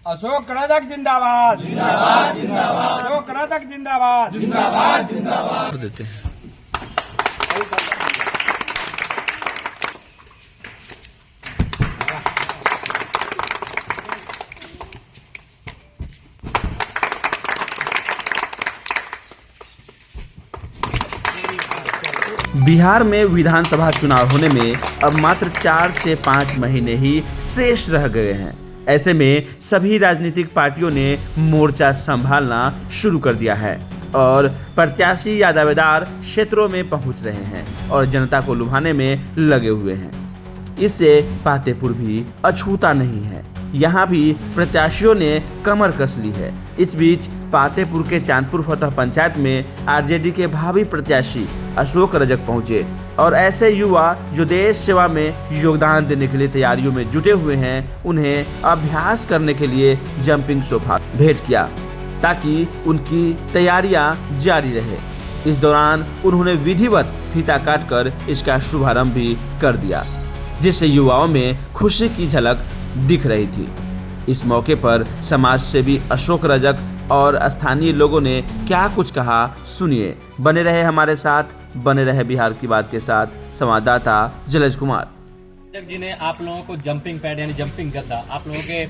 अशोक रजक जिंदाबाद जिंदाबाद जिंदाबाद अशोक रजक जिंदाबाद जिंदाबाद जिंदाबाद देते हैं। बिहार में विधानसभा चुनाव होने में अब मात्र 4 से 5 महीने ही शेष रह गए हैं। ऐसे में सभी राजनीतिक पार्टियों ने मोर्चा संभालना शुरू कर दिया है और प्रत्याशी या दावेदार क्षेत्रों में पहुंच रहे हैं और जनता को लुभाने में लगे हुए हैं। इससे पातेपुर भी अछूता नहीं है। यहाँ भी प्रत्याशियों ने कमर कस ली है। इस बीच पातेपुर के चांदपुर फतह पंचायत में आरजेडी के भावी प्रत्याशी अशोक रजक पहुंचे और ऐसे युवा जो देश सेवा में योगदान देने के लिए तैयारियों में जुटे हुए हैं, उन्हें अभ्यास करने के लिए जंपिंग सोफा भेंट किया ताकि उनकी तैयारियां जारी रहे। इस दौरान उन्होंने विधिवत फीता काटकर इसका शुभारंभ भी कर दिया, जिससे युवाओं में खुशी की झलक दिख रही थी। इस मौके पर समाज सेवी अशोक रजक और स्थानीय लोगों ने क्या कुछ कहा, सुनिए। बने रहे हमारे साथ, बने रहे बिहार की बात के साथ संवाददाता जलज कुमार। रजक जी ने आप लोगों को जंपिंग पैड यानी जंपिंग गद्दा आप लोगों के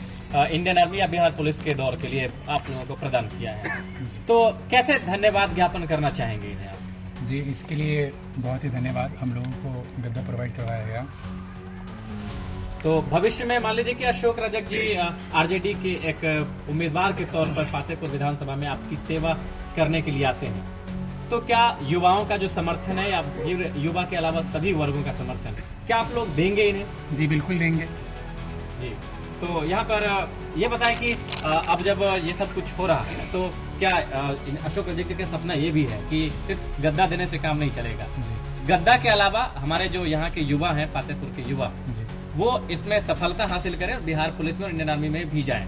इंडियन आर्मी या बिहार पुलिस के दौर के लिए आप लोगों को प्रदान किया है, तो कैसे धन्यवाद ज्ञापन करना चाहेंगे इन्हें आप? जी, इसके लिए बहुत ही धन्यवाद। हम लोगों को गद्दा प्रोवाइड करवाया गया। तो भविष्य में मान लीजिए कि अशोक रजक जी आरजेडी के एक उम्मीदवार के तौर पर पातेपुर विधानसभा में आपकी सेवा करने के लिए आते हैं, तो क्या युवाओं का जो समर्थन है या युवा के अलावा सभी वर्गों का समर्थन क्या आप लोग देंगे इन्हें? जी बिल्कुल देंगे। जी, तो यहाँ पर ये बताएं कि अब जब ये सब कुछ हो रहा है तो क्या अशोक रजक जी का सपना ये भी है कि सिर्फ गद्दा देने से काम नहीं चलेगा, गद्दा के अलावा हमारे जो यहाँ के युवा हैं, पातेपुर के युवा, वो इसमें सफलता हासिल करें और बिहार पुलिस में और इंडियन आर्मी में भी जाएं,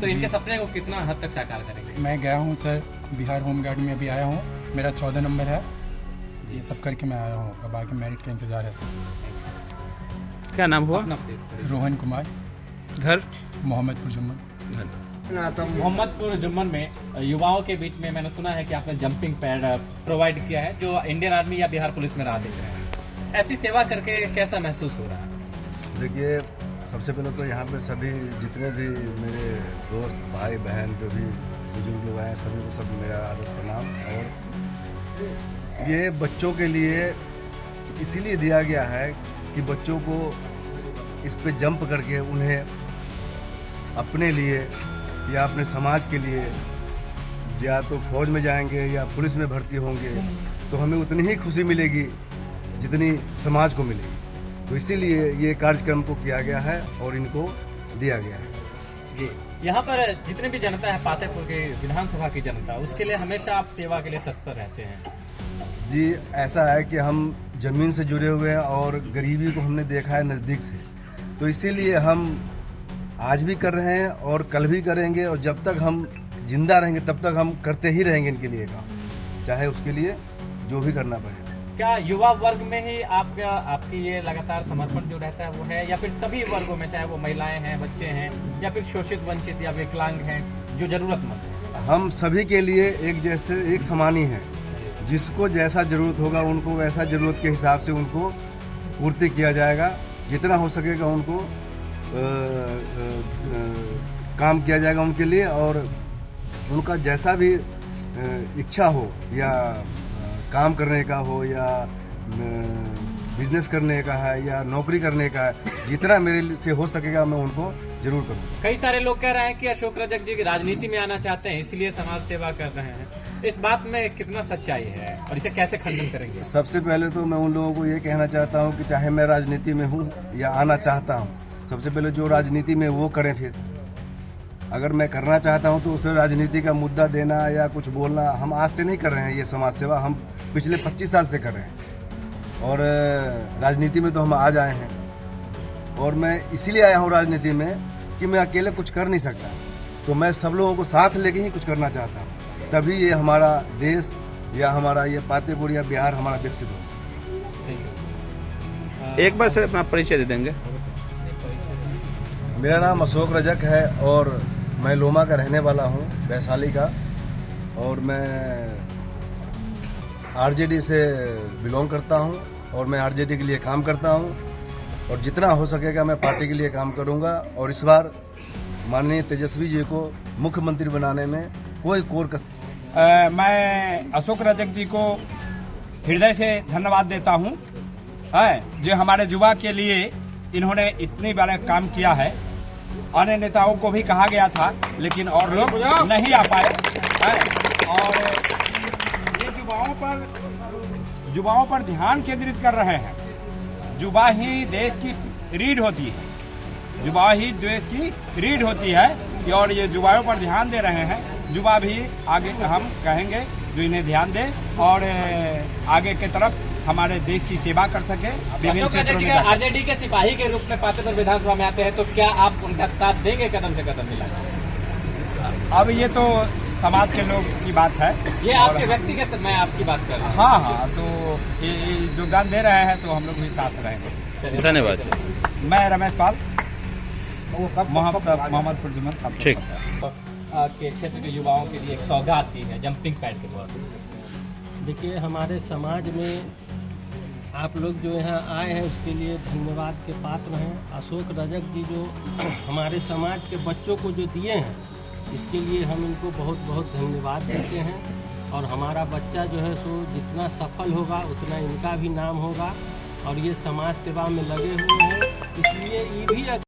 तो इनके सपने को कितना हद तक साकार करेंगे? मैं गया हूँ सर, बिहार होम गार्ड में अभी आया हूँ, मेरा 14 नंबर है। ये सब करके मैं आया हूँ, अब बाकी मेरिट का इंतजार है सर। क्या नाम हुआ? रोहन कुमार, घर मोहम्मदपुर जुम्मन। मोहम्मदपुर जुम्मन में युवाओं के बीच में मैंने सुना है कि आपने जंपिंग पैड प्रोवाइड किया है जो इंडियन आर्मी या बिहार पुलिस में राह देख रहे हैं। ऐसी सेवा करके कैसा महसूस हो रहा है? देखिए, सबसे पहले तो यहाँ पे सभी जितने भी मेरे दोस्त भाई बहन जो भी बुजुर्ग लोग आए सभी को सब मेरा आदर प्रणाम। और ये बच्चों के लिए इसीलिए दिया गया है कि बच्चों को इस पे जंप करके उन्हें अपने लिए या अपने समाज के लिए या तो फौज में जाएंगे या पुलिस में भर्ती होंगे तो हमें उतनी ही खुशी मिलेगी जितनी समाज को मिलेगी। तो इसीलिए ये कार्यक्रम को किया गया है और इनको दिया गया है। जी, यहाँ पर जितने भी जनता है पातेपुर के विधानसभा की जनता, उसके लिए हमेशा आप सेवा के लिए तत्पर रहते हैं। जी, ऐसा है कि हम ज़मीन से जुड़े हुए हैं और गरीबी को हमने देखा है नज़दीक से, तो इसीलिए हम आज भी कर रहे हैं और कल भी करेंगे और जब तक हम जिंदा रहेंगे तब तक हम करते ही रहेंगे इनके लिए काम, चाहे उसके लिए जो भी करना पड़े। क्या युवा वर्ग में ही आपकी ये लगातार समर्पण जो रहता है वो है, या फिर सभी वर्गों में, चाहे वो महिलाएं हैं, बच्चे हैं, या फिर शोषित वंचित या विकलांग हैं जो जरूरतमंद है? हम सभी के लिए एक जैसे एक समान ही हैं। जिसको जैसा ज़रूरत होगा उनको वैसा ज़रूरत के हिसाब से उनको पूर्ति किया जाएगा। जितना हो सकेगा उनको काम किया जाएगा उनके लिए, और उनका जैसा भी इच्छा हो या काम करने का हो या बिजनेस करने का है या नौकरी करने का है, जितना मेरे से हो सकेगा मैं उनको जरूर करूँगा। कई सारे लोग कह रहे हैं कि अशोक रजक जी राजनीति में आना चाहते हैं इसलिए समाज सेवा कर रहे हैं, इस बात में कितना सच्चाई है और इसे कैसे खंडन करेंगे? सबसे पहले तो मैं उन लोगों को ये कहना चाहता हूँ कि चाहे मैं राजनीति में हूँ या आना चाहता हूँ, सबसे पहले जो राजनीति में वो करें। फिर अगर मैं करना चाहता हूँ तो उसे राजनीति का मुद्दा देना या कुछ बोलना, हम आज से नहीं कर रहे हैं ये समाज सेवा, हम पिछले 25 साल से कर रहे हैं और राजनीति में तो हम आज आए हैं। और मैं इसीलिए आया हूँ राजनीति में कि मैं अकेले कुछ कर नहीं सकता, तो मैं सब लोगों को साथ लेके ही कुछ करना चाहता हूँ, तभी ये हमारा देश या हमारा ये पातेपुर या बिहार हमारा विकसित हो। एक बार सर अपना परिचय दे देंगे? मेरा नाम अशोक रजक है और मैं लोमा का रहने वाला हूँ, वैशाली का, और मैं आरजेडी से बिलोंग करता हूँ और मैं आरजेडी के लिए काम करता हूँ और जितना हो सकेगा मैं पार्टी के लिए काम करूँगा। और इस बार माननीय तेजस्वी जी को मुख्यमंत्री बनाने में कोई कोर मैं अशोक रजक जी को हृदय से धन्यवाद देता हूँ, जो हमारे युवा के लिए इन्होंने इतनी बड़ा काम किया है। अन्य नेताओं को भी कहा गया था लेकिन और लोग नहीं आ पाए, और ये युवाओं पर ध्यान केंद्रित कर रहे हैं। युवा ही देश की रीढ़ होती है, युवा ही देश की रीढ़ होती है, और ये युवाओं पर ध्यान दे रहे हैं। युवा भी आगे, हम कहेंगे, जो इन्हें ध्यान दे और आगे की तरफ हमारे देश की सेवा कर सके। विभिन्न क्षेत्रों में आरजेडी के सिपाही के रूप में पातेपुर विधानसभा में आते हैं, तो क्या आप उनका साथ देंगे कदम से कदम मिलाकर? अब ये तो समाज के लोग की बात है, ये आपके व्यक्तिगत, मैं आपकी बात कर रहा हूँ। हाँ, तो ये योगदान दे रहे हैं तो हम लोग भी साथ रहेंगे। धन्यवाद। मैं रमेश पाल, मोहम्मदपुर जुम्मन ठीक। के क्षेत्र के युवाओं के लिए एक सौगात दी है जंपिंग पैड के तौर पर। देखिए, हमारे समाज में आप लोग जो यहाँ आए हैं उसके लिए धन्यवाद के पात्र हैं। अशोक रजक जी जो हमारे समाज के बच्चों को जो दिए हैं, इसके लिए हम इनको बहुत बहुत धन्यवाद देते हैं। और हमारा बच्चा जो है सो जितना सफल होगा उतना इनका भी नाम होगा, और ये समाज सेवा में लगे हुए हैं। इसलिए ये भी